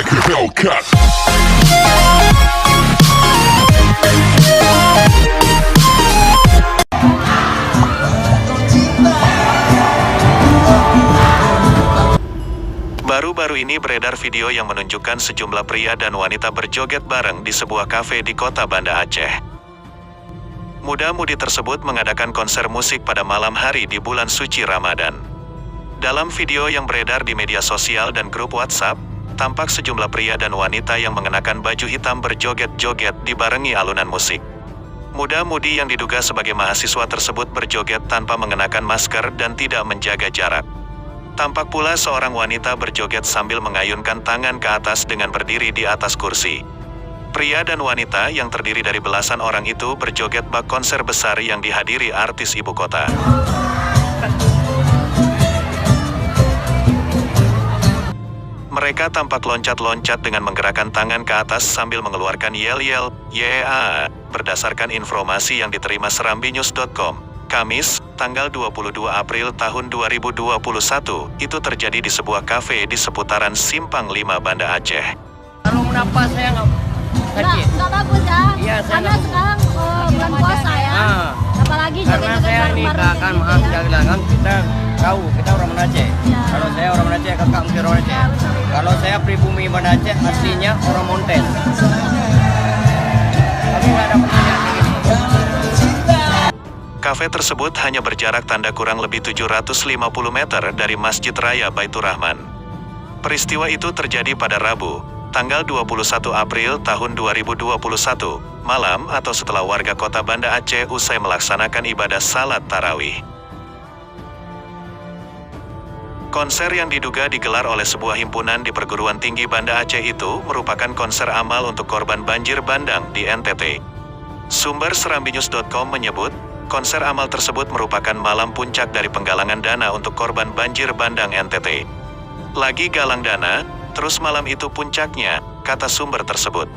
like a Hellcat. Baru-baru ini beredar video yang menunjukkan sejumlah pria dan wanita berjoget bareng di sebuah kafe di kota Banda Aceh. Muda-mudi tersebut mengadakan konser musik pada malam hari di bulan suci Ramadan. Dalam video yang beredar di media sosial dan grup WhatsApp, tampak sejumlah pria dan wanita yang mengenakan baju hitam berjoget-joget dibarengi alunan musik. Muda-mudi yang diduga sebagai mahasiswa tersebut berjoget tanpa mengenakan masker dan tidak menjaga jarak. Tampak pula seorang wanita berjoget sambil mengayunkan tangan ke atas dengan berdiri di atas kursi. Pria dan wanita yang terdiri dari belasan orang itu berjoget bak konser besar yang dihadiri artis ibu kota. Mereka tampak loncat-loncat dengan menggerakkan tangan ke atas sambil mengeluarkan yel-yel, "Yeah!" Berdasarkan informasi yang diterima serambinews.com. Kamis, tanggal 22 April tahun 2021, itu terjadi di sebuah kafe di seputaran Simpang 5 Banda Aceh. Kalau menapas saya nggak sakit. Nggak bagus ya? Iya, saya Karena nggak- sekarang bulan puasa ya. Apalagi Karena joget-joget saya bareng-bareng nikahkan, gitu maaf ya. saya bilang kan kita tahu kita orang Banda Aceh. Ya. Kalau saya orang Banda Aceh, kakak mungkin orang Aceh. Ya, betul. Kalau saya pribumi Banda Aceh, aslinya orang Monten. Tapi nggak ada pertanyaan kayak gini. Kafe tersebut hanya berjarak tanda kurang lebih 750 meter dari Masjid Raya Baitur Rahman. Peristiwa itu terjadi pada Rabu, tanggal 21 April tahun 2021, malam atau setelah warga kota Banda Aceh usai melaksanakan ibadah salat tarawih. Konser yang diduga digelar oleh sebuah himpunan di perguruan tinggi Banda Aceh itu merupakan konser amal untuk korban banjir bandang di NTT. Sumber serambinews.com menyebut, konser amal tersebut merupakan malam puncak dari penggalangan dana untuk korban banjir bandang NTT. Lagi galang dana, terus malam itu puncaknya, kata sumber tersebut.